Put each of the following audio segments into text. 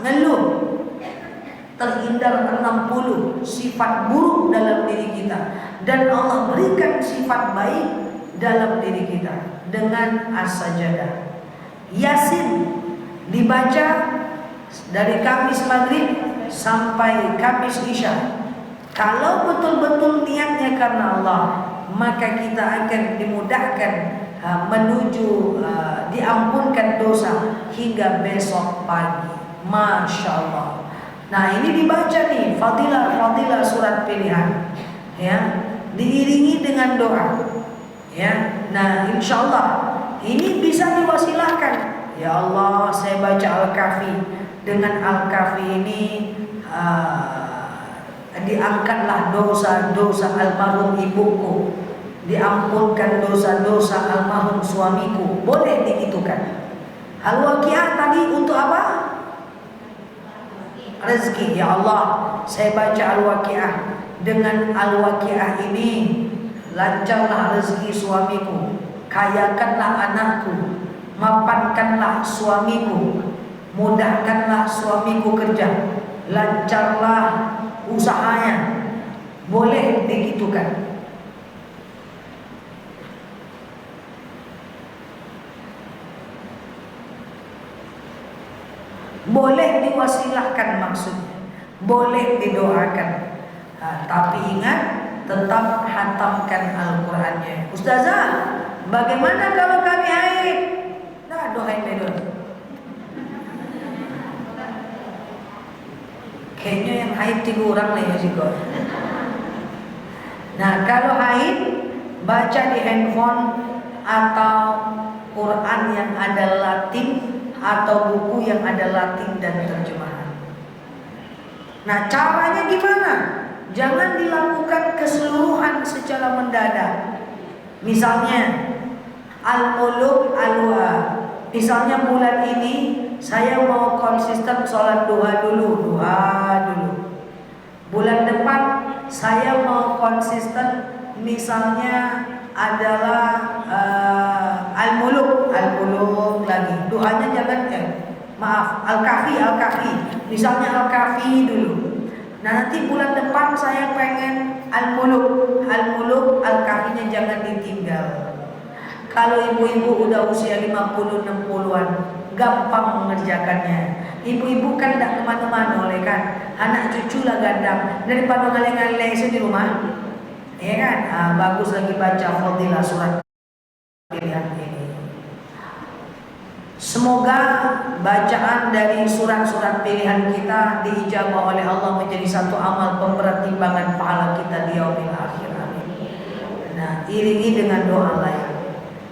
ngeluh, terhindar 60 sifat buruk dalam diri kita, dan Allah berikan sifat baik dalam diri kita dengan as-sajadah. Yasin dibaca dari Kamis Maghrib sampai Kamis Isya. Kalau betul-betul niatnya karena Allah, maka kita akan dimudahkan menuju diampunkan dosa hingga besok pagi. Masya Allah. Nah, ini dibaca nih fadilah surat pilihan, ya, diiringi dengan doa, ya. Nah, insya Allah ini bisa diwasilahkan. Ya Allah, saya baca Al-Kahfi, dengan Al-Kahfi ini diangkatlah dosa-dosa almarhum ibuku, diampunkan dosa-dosa almarhum suamiku. Boleh digitukan. Al-Waqiah tadi untuk apa? Rezeki. Ya Allah, saya baca Al-Waqiah, dengan Al-Waqiah ini lancarlah rezeki suamiku, kayakanlah anakku, mapankanlah suamiku, mudahkanlah suamiku kerja, lancarlah usahanya. Boleh digitukan. Boleh diwasilahkan maksudnya, boleh didoakan. Tapi ingat, tetap hatamkan Al-Qur'annya. Ustazah, bagaimana kalau kami haid? Nah, doain dulu. Kayaknya yang haid 3 orang lah ya juga. Nah, kalau haid, baca di handphone atau Quran yang ada Latin, atau buku yang ada Latin dan terjemahan. Nah, caranya gimana? Jangan dilakukan keseluruhan secara mendadak. Misalnya Al-Muluk Al-Wa, misalnya bulan ini saya mau konsisten sholat duha dulu. Bulan depan saya mau konsisten, misalnya adalah Al-Muluk lagi. Duhanya jangan Al-Kahfi. Misalnya Al-Kahfi dulu. Nah, nanti bulan depan saya pengen Al-Muluk, Al-Kahfinya jangan ditinggal. Kalau ibu-ibu udah usia 50-60an, gampang mengerjakannya. Ibu-ibu kan tidak kemana-mana oleh kan, anak cucu lah gandang, daripada ngaleng-ngaleng di rumah, ya kan? Bagus lagi baca fadilah surat pilihan ini. Semoga bacaan dari surat-surat pilihan kita diijabah oleh Allah menjadi satu amal pemberat timbangan pahala kita di yaumil akhir. Amin. Nah, iringi dengan doa lain.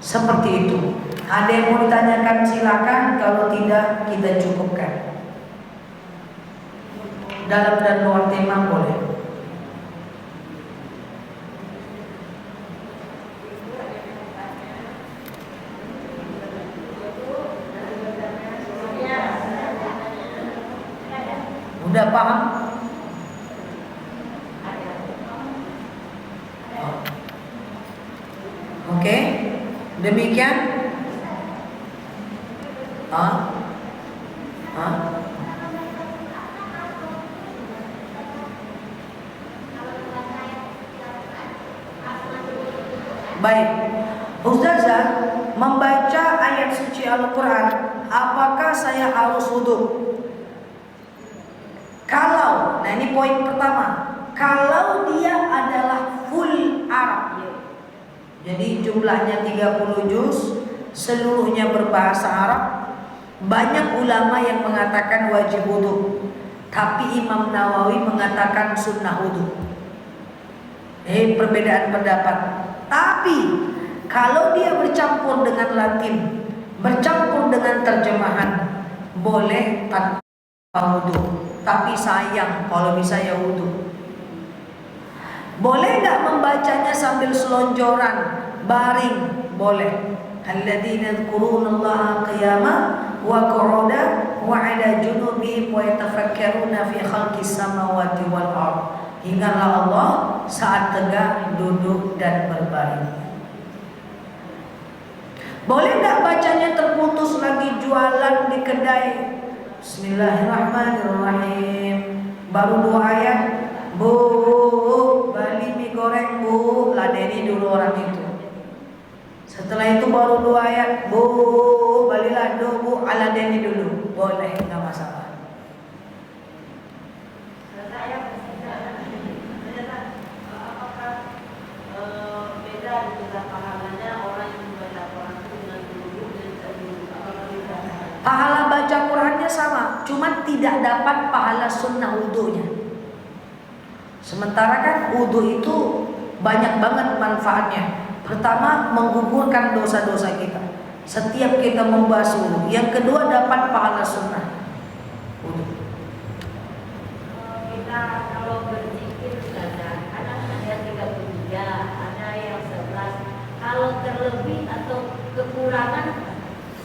Seperti itu. Ada yang mau ditanyakan silakan, kalau tidak kita cukupkan. Dalam dan luar tema boleh. Udah paham? Oke, demikian. Baik, Ustazah, membaca ayat suci Al-Quran, apakah saya harus wudhu? Kalau, nah ini poin pertama, kalau dia adalah full Arab, jadi jumlahnya 30 juz, seluruhnya berbahasa Arab, banyak ulama yang mengatakan wajib wudhu, tapi Imam Nawawi mengatakan sunnah wudhu. Perbedaan pendapat. Tapi kalau dia bercampur dengan Latin, bercampur dengan terjemahan, boleh tanpa wudhu. Tapi sayang kalau bisa ya wudhu. Boleh nggak membacanya sambil selonjoran, baring? Boleh. Alladzina yadhkurunallaha qiyaman wa qu'udan wa 'ala junubihim wa yatafakkaruna fi khalqis samawati wal ardh. Ingatlah Allah saat tegak, duduk dan berbaring. Boleh nggak bacanya terputus lagi jualan di kedai, Bismillahirrahmanirrahim. Baru 2 ayat. Bu, bali mie goreng bu, ladeni dulu orang itu. Setelah itu baru 2 ayat. Bu, bali lado bu, aladeni dulu. Boleh, nggak masalah. Beda juga pahalanya orang yang membaca Quran itu dengan duduk dan Pahala baca Qurannya sama, cuma tidak dapat pahala sunnah wudhunya. Sementara kan wudhu itu banyak banget manfaatnya. Pertama, menggugurkan dosa-dosa kita setiap kita membasuh. Yang kedua, dapat pahala sunnah wudhu. kita kalau berzikir kadang ada 33, ada yang 11. Kalau terlebih atau kekurangan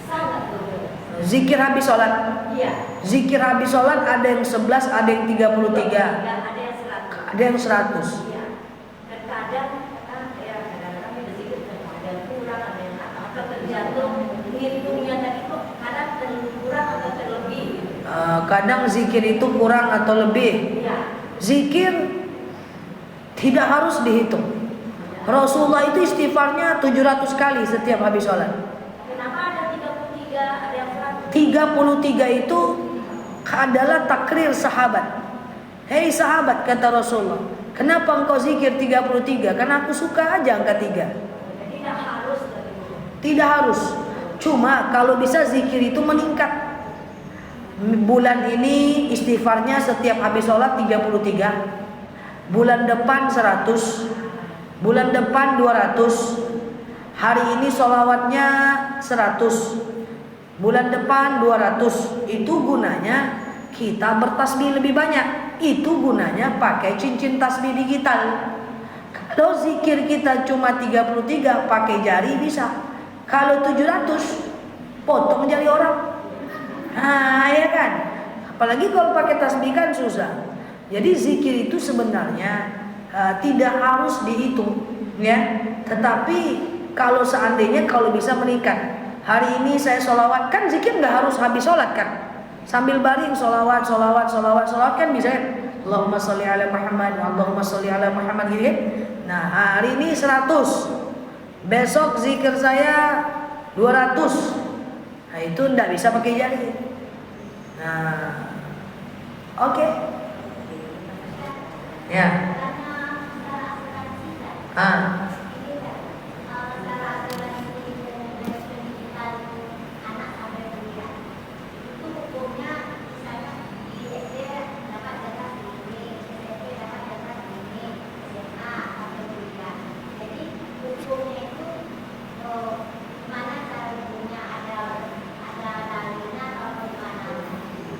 sangat berbeda. Zikir habis sholat. Iya. Zikir habis sholat ada yang 11, ada yang 33, Ada yang 100. ada yang 100. Iya. Dan kadang kadang-kadang berzikir ada yang kurang, ada yang apa tergantung hitungnya tadi kok kadang kurang atau terlebih. Kadang zikir itu kurang atau lebih. Iya. Zikir tidak harus dihitung. Rasulullah itu istighfarnya 700 kali setiap habis sholat. Kenapa ada 33, ada yang 100? 33 itu adalah takrir sahabat. Hei sahabat, kata Rasulullah, kenapa engkau zikir 33? Karena aku suka aja angka 3. Tidak harus dari itu. Tidak harus. Cuma kalau bisa zikir itu meningkat. Bulan ini istighfarnya setiap habis sholat 33. Bulan depan 100. Bulan depan 200. Hari ini sholawatnya 100. Bulan depan 200. Itu gunanya kita bertasbih lebih banyak. Itu gunanya pakai cincin tasbih digital. Kalau zikir kita cuma 33, pakai jari bisa. Kalau 700, potong jari orang. Nah, ya kan? Apalagi kalau pakai tasbih kan susah. Jadi zikir itu sebenarnya tidak harus dihitung, ya. Tetapi kalau seandainya kalau bisa meningkat. Hari ini saya sholawat, kan zikir nggak harus habis sholat kan? Sambil baring sholawat kan bisa kan? Allahumma sholli ala Muhammad, Allahumma sholli ala Muhammad gitu kan? Nah, hari ini 100. Besok zikir saya 200. Nah, itu nggak bisa pakai jari. Nah, oke. Ya.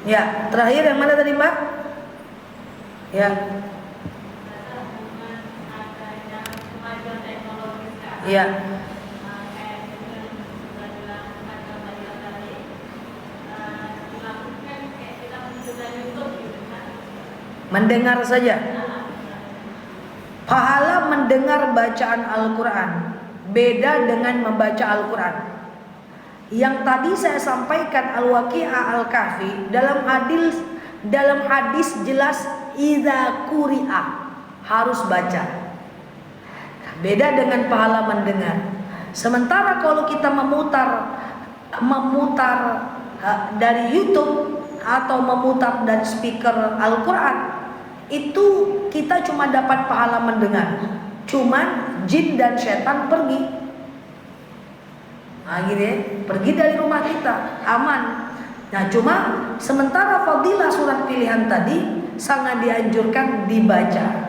Ya, terakhir yang mana tadi Mbak? Ya. Ya. Mendengar saja. Pahala mendengar bacaan Al-Quran beda dengan membaca Al-Quran. Yang tadi saya sampaikan Al-Waqi'ah Al-Kahfi dalam hadis jelas idza quri'a harus baca. Beda dengan pahala mendengar. Sementara kalau kita memutar dari YouTube atau memutar dari speaker Al-Quran, itu kita cuma dapat pahala mendengar. Cuman jin dan setan pergi. Nah, gitu ya, pergi dari rumah kita, aman. Nah, cuma sementara fadilah surat pilihan tadi sangat dianjurkan dibaca.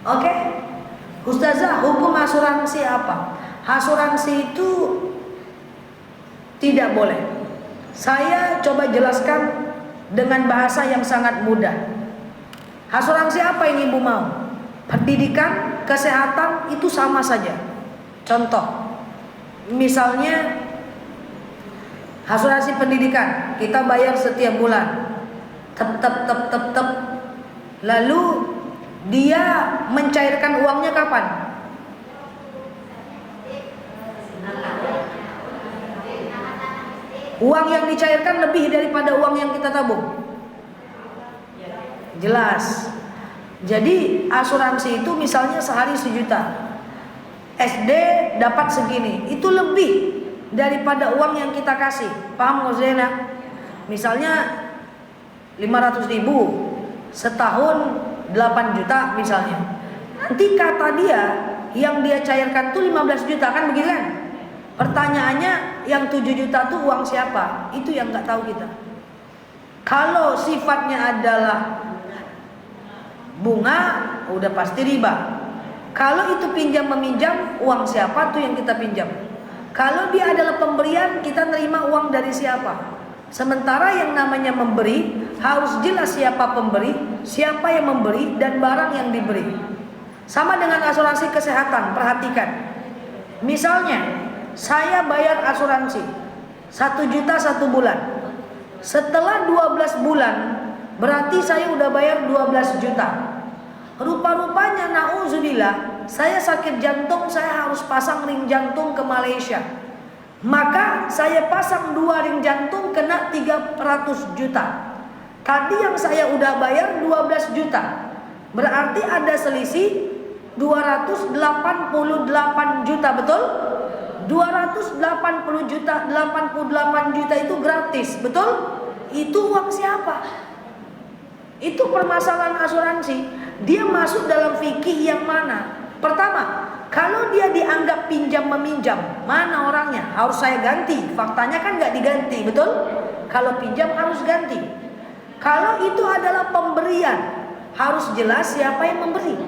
Oke? Ustazah, hukum asuransi apa? Asuransi itu tidak boleh. Saya coba jelaskan dengan bahasa yang sangat mudah. Asuransi apa yang ibu mau? Pendidikan, kesehatan itu sama saja. Contoh, misalnya asuransi pendidikan kita bayar setiap bulan, tep. Lalu dia mencairkan uangnya kapan? Uang yang dicairkan lebih daripada uang yang kita tabung. Jelas. Jadi asuransi itu misalnya sehari 1 juta, SD dapat segini, itu lebih daripada uang yang kita kasih. Paham nggak Zena? Misalnya 500.000, setahun 8 juta misalnya. Nanti kata dia yang dia cairkan tuh 15 juta, kan begitu kan? Pertanyaannya yang 7 juta tuh uang siapa? Itu yang nggak tahu kita. Kalau sifatnya adalah bunga, udah pasti riba. Kalau itu pinjam meminjam, uang siapa tuh yang kita pinjam. Kalau dia adalah pemberian, kita nerima uang dari siapa. Sementara yang namanya memberi, harus jelas siapa pemberi, siapa yang memberi, dan barang yang diberi. Sama dengan asuransi kesehatan, perhatikan. Misalnya, saya bayar asuransi 1 juta 1 bulan. Setelah 12 bulan, berarti saya udah bayar 12 juta. Rupa-rupanya na'udzubillah, saya sakit jantung, saya harus pasang ring jantung ke Malaysia. Maka saya pasang 2 ring jantung, kena 300 juta. Tadi yang saya udah bayar 12 juta. Berarti ada selisih 288 juta, betul? 280 juta, 88 juta itu gratis, betul? Itu uang siapa? Itu permasalahan asuransi. Dia masuk dalam fikih yang mana? Pertama, kalau dia dianggap pinjam meminjam, mana orangnya? Harus saya ganti. Faktanya kan nggak diganti, betul? Kalau pinjam harus ganti. Kalau itu adalah pemberian, harus jelas siapa yang memberi.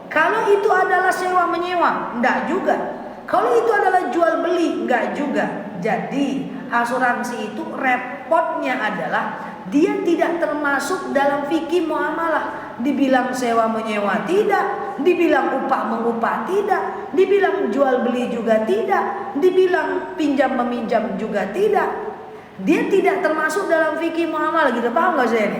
Kalau itu adalah sewa menyewa, enggak juga. Kalau itu adalah jual beli, enggak juga. Jadi asuransi itu repotnya adalah dia tidak termasuk dalam fikih muamalah. Dibilang sewa menyewa tidak, dibilang upah mengupah tidak, dibilang jual beli juga tidak, dibilang pinjam meminjam juga tidak. Dia tidak termasuk dalam fikih muamalah, gitu. Paham nggak saya ini?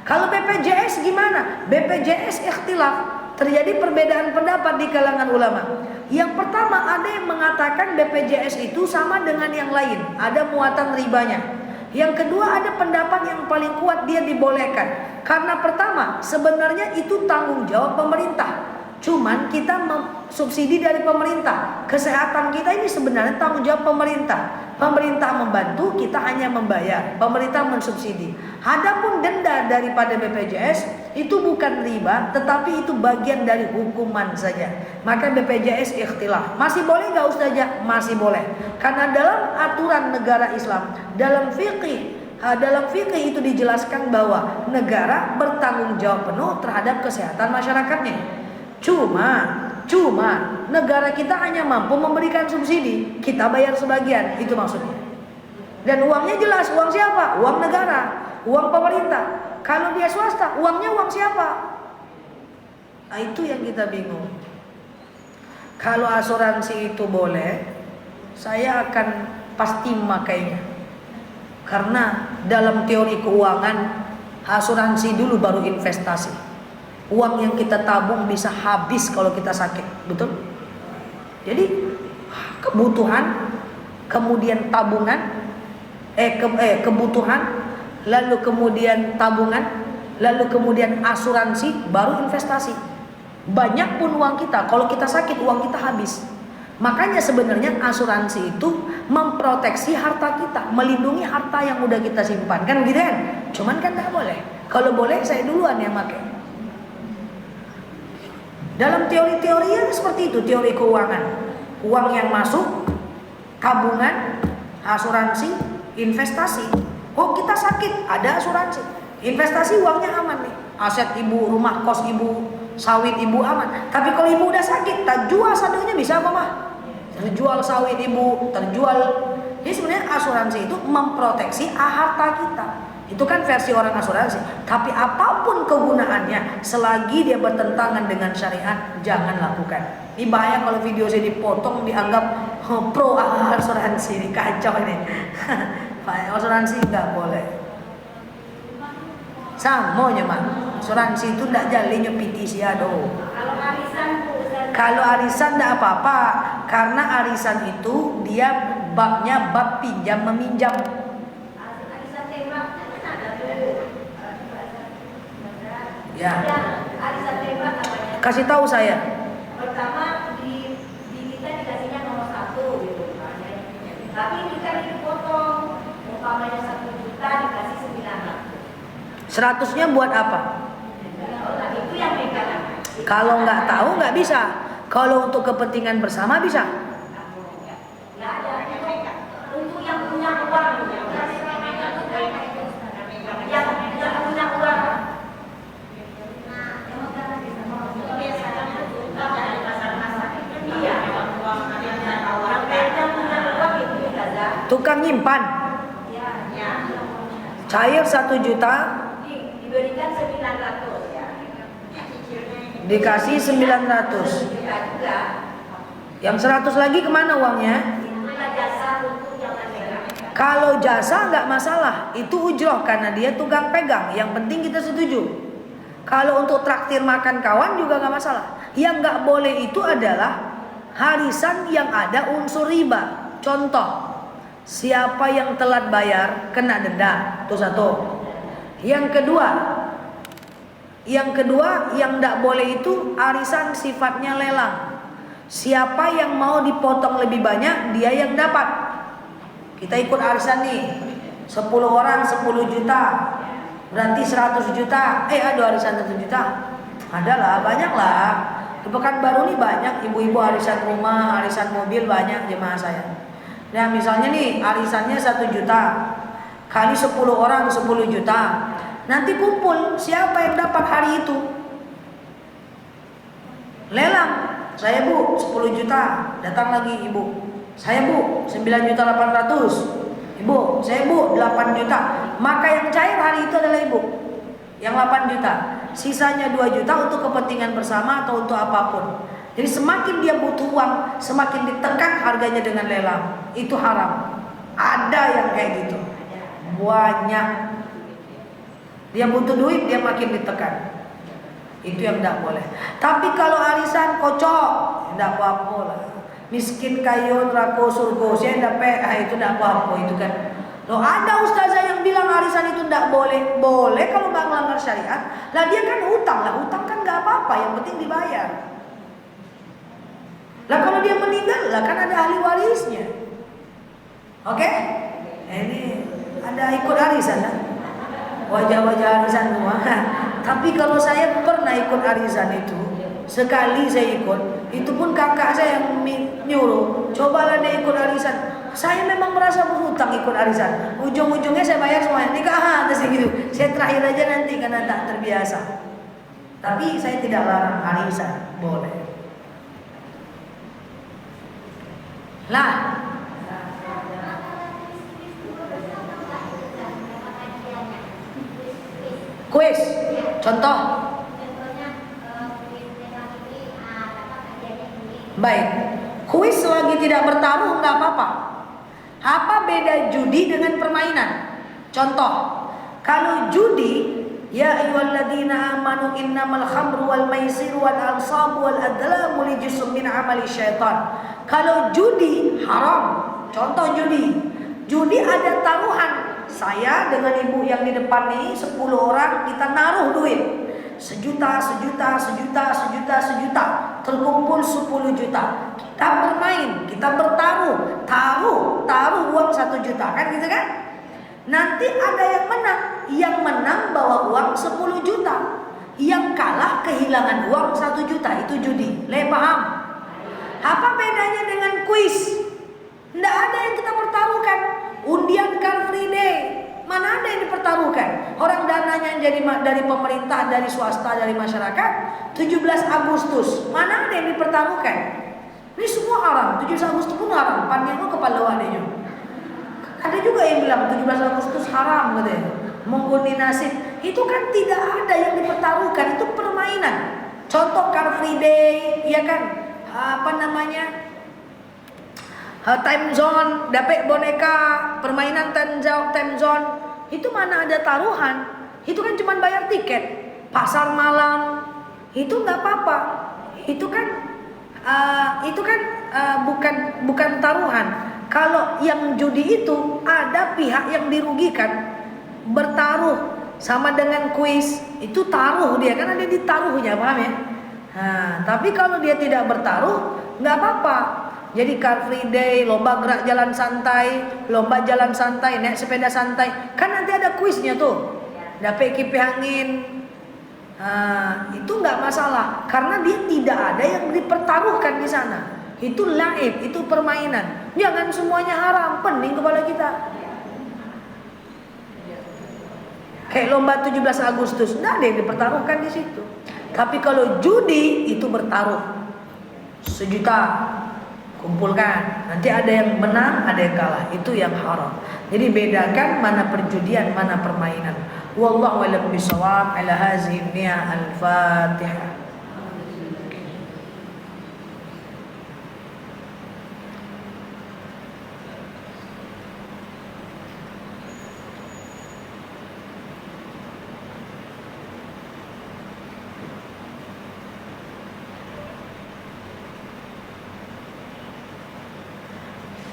Kalau BPJS gimana? BPJS ikhtilaf. Terjadi perbedaan pendapat di kalangan ulama. Yang pertama, ada yang mengatakan BPJS itu sama dengan yang lain, ada muatan ribanya. Yang kedua, ada pendapat yang paling kuat, dia dibolehkan. Karena pertama, sebenarnya itu tanggung jawab pemerintah. Cuman kita subsidi dari pemerintah. Kesehatan kita ini sebenarnya tanggung jawab pemerintah. Pemerintah membantu, kita hanya membayar. Pemerintah mensubsidi. Adapun denda daripada BPJS itu bukan riba, tetapi itu bagian dari hukuman saja. Maka BPJS ikhtilaf. Masih boleh nggak Ustazah? Masih boleh. Karena dalam aturan negara Islam, dalam fikih itu dijelaskan bahwa negara bertanggung jawab penuh terhadap kesehatan masyarakatnya. Cuma negara kita hanya mampu memberikan subsidi, kita bayar sebagian, itu maksudnya. Dan uangnya jelas, uang siapa? Uang negara, uang pemerintah. Kalau dia swasta, uangnya uang siapa? Nah, itu yang kita bingung. Kalau asuransi itu boleh, saya akan pasti memakainya. Karena dalam teori keuangan, asuransi dulu baru investasi. Uang yang kita tabung bisa habis kalau kita sakit, betul? Jadi kebutuhan, kemudian tabungan, kebutuhan, lalu kemudian tabungan, lalu kemudian asuransi, baru investasi. Banyak pun uang kita, kalau kita sakit uang kita habis. Makanya sebenarnya asuransi itu memproteksi harta kita, melindungi harta yang udah kita simpan, kan gitu kan? Cuman kan nggak boleh. Kalau boleh saya duluan yang pakai. Dalam teori-teorinya seperti itu, teori keuangan. Uang yang masuk, tabungan, asuransi, investasi. Oh kita sakit, ada asuransi. Investasi uangnya aman nih. Aset ibu, rumah kos ibu, sawit ibu aman. Tapi kalau ibu udah sakit, tak jual sadonya bisa apa mah? Terjual sawit ibu, terjual. Jadi sebenarnya asuransi itu memproteksi harta kita. Itu kan versi orang asuransi. Tapi apapun kegunaannya, selagi dia bertentangan dengan syariat, jangan lakukan. Ini bahaya kalau video saya dipotong dianggap pro asuransi, ini kacau ini. Asuransi nggak boleh. Samonya mah, asuransi itu nggak jalinya PTC aduh. Kalau arisan nggak apa-apa, karena arisan itu dia babnya bab pinjam meminjam. Ya. Arisan tembak namanya. Kasih tahu saya. Pertama di kita dikasihnya nomor 1 gitu kan. Tapi ini kan dipotong, umpamanya 1 juta dikasih 900. 100-nya buat apa? Nah, itu yang megang. Kalau nggak tahu nggak bisa. Kalau untuk kepentingan bersama bisa. Nggak ada. Untuk yang punya uang, yang punya uang. Iya. Yang punya uang itu dikasih. Tukang nyimpan. Ya. Cair 1 juta. Diberikan 900 ya. Dikasih 900. Juta juga. Yang 100 lagi kemana uangnya? Itulah jasa untuk yang megang. Kalau jasa nggak masalah, itu ujroh karena dia tukang pegang. Yang penting kita setuju. Kalau untuk traktir makan kawan juga nggak masalah. Yang nggak boleh itu adalah harisan yang ada unsur riba. Contoh, siapa yang telat bayar kena denda, itu satu. Yang kedua yang nggak boleh itu arisan sifatnya lelang. Siapa yang mau dipotong lebih banyak, dia yang dapat. Kita ikut arisan nih, 10 orang 10 juta, berarti 100 juta. Ada arisan 1 juta? Adalah, banyak lah. Di Pekanbaru nih banyak ibu-ibu arisan rumah, arisan mobil, banyak jemaah saya. Nah misalnya nih arisannya 1 juta, kali 10 orang 10 juta. Nanti kumpul siapa yang dapat hari itu. Lelang, saya bu 10 juta, datang lagi ibu. Saya bu 9.800.000. Ibu, saya bu 8 juta. Maka yang cair hari itu adalah ibu. Yang 8 juta. Sisanya 2 juta untuk kepentingan bersama atau untuk apapun. Jadi semakin dia butuh uang, semakin ditekan harganya dengan lelang. Itu haram. Ada yang kayak gitu. Banyak. Dia butuh duit, dia makin ditekan. Itu yang tidak boleh. Tapi kalau arisan kocok, tidak apa-apa lah. Miskin kayun rako surgo, saya dapat, itu tidak apa-apa itu kan. Loh ada ustazah yang bilang arisan itu tidak boleh. Boleh kalau nggak melanggar syariat. Lah dia kan hutang lah, hutang kan nggak apa-apa, yang penting dibayar. Lah kalau dia meninggal, lah kan ada ahli warisnya. Oke? Ini ada ikut arisan lah. Wajah-wajah arisan semua. Tapi kalau saya pernah ikut arisan itu, sekali saya ikut, itu pun kakak saya yang nyuruh, cobalah deh ikut arisan. Saya memang merasa berhutang ikut arisan. Ujung-ujungnya saya bayar semuanya. Nikah terus gitu. Saya terakhir aja nanti karena tak terbiasa. Tapi saya tidak larang arisan, boleh. Lah, kuis, contoh. Baik, kuis selagi tidak bertaruh nggak apa-apa. Apa beda judi dengan permainan? Contoh, kalau judi, ya ayyuhalladzina amanu innamal khamru wal maisiru wal ansabu wal adlamu rijsun min amali syaitan. Kalau judi haram. Contoh judi. Judi ada taruhan. Saya dengan ibu yang di depan nih 10 orang kita naruh duit. Sejuta. Terkumpul 10 juta. Kita bermain, kita bertaruh. Taruh uang 1 juta kan gitu kan? Nanti ada yang menang. Yang menang bawa uang 10 juta. Yang kalah kehilangan uang 1 juta. Itu judi. Paham? Apa bedanya dengan kuis? Tidak ada yang kita pertaruhkan. Undian Car Free Day, mana ada yang dipertaruhkan? Orang dananya jadi dari pemerintah, dari swasta, dari masyarakat. 17 Agustus, mana ada yang dipertaruhkan? Ini semua haram. 17 Agustus pun haram. Panjangnya kepala wadahnya. Ada juga yang bilang 17 Agustus haram katanya. Mengundi nasib. Itu kan tidak ada yang dipertaruhkan. Itu permainan. Contoh Car Free Day, ya kan? Time zone, dapat boneka, permainan time zone, itu mana ada taruhan? Itu kan cuma bayar tiket. Pasar malam, itu nggak apa-apa. Itu kan bukan taruhan. Kalau yang judi itu ada pihak yang dirugikan, bertaruh Sama dengan kuis, itu taruh dia, kan ada ditaruhnya, paham ya? Nah, tapi kalau dia tidak bertaruh, nggak apa-apa. Jadi Car Free Day, lomba gerak jalan santai, lomba jalan santai, naik sepeda santai, kan nanti ada kuisnya tuh. Dapat kipas angin. Nah, itu nggak masalah, karena dia tidak ada yang dipertaruhkan di sana. Itu laib, itu permainan. Jangan semuanya haram, pening kepala kita. Kayak lomba 17 Agustus, nggak ada yang dipertaruhkan di situ. Tapi kalau judi itu bertaruh, 1 juta kumpulkan, nanti ada yang menang, ada yang kalah, itu yang haram. Jadi bedakan mana perjudian, mana permainan. Wallahu a'lam bishawab. Ala hazihi niyah. Al-Fatihah.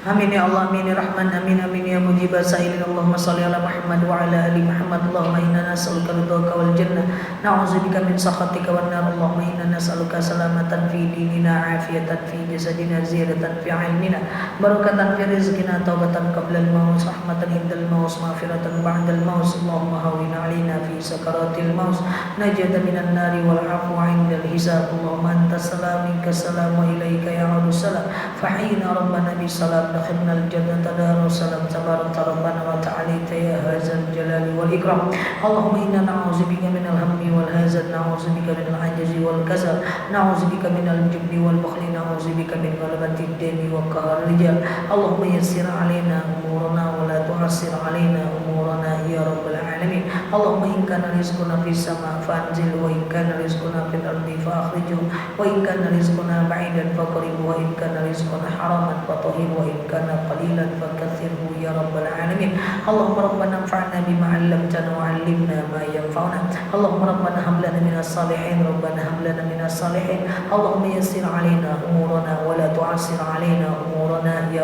Amin ya Allah, amin ya Rahman, amin amin ya mujibah sa'ilin. Allahumma salli ala Muhammad wa ala ali Muhammad. Allahumma inna nas'aluka ridhaka wal jannah, na'udzubika min sakhatika wan nar. Allahumma inna nas'aluka salamatan fi dinina, afiyatan fi jasadina, ziyadatan fi ilmina, barakatan fi rizqina, taubatan qabla al-maut, rahmatan indal maut, maghfiratan ba'da al-maut. Allahumma hawwin 'alaina fi sakaratil maut, najatan minan nari wal 'afwa 'indal hisab. Allahumma antas salam, minka salam, wa ilaika ya'udu salam. Fahina rabbana bisalam, دخلنا الجنة دار السلام. تبارك ربنا وتعالى يا هذا الجلال والإكرام. اللهم إنا نعوذ بك من الهم والهزل، نعوذ بك من العجز والكسل، نعوذ بك من الجبن والبخل، نعوذ بك من غلبة الدين وقهر الرجال. اللهم يسر علينا أمورنا ولا تعسر علينا أمورنا يا رب العالمين. اللهم إن كان رزقنا في السماء فأنزل، وإن كان رزقنا في الأرض فأخرجه، وإن كان رزقنا بعيدا فقربه، وإن كان رزقنا حراما فطهره، وإن كان قليلا فكثره يا رب العالمين. اللهم ربنا انفعنا بما علمتنا وعلمنا ما ينفعنا. اللهم ربنا هب لنا من الصالحين، ربنا هب لنا من الصالحين. اللهم يسر علينا أمورنا ولا تعسر علينا أمورنا يا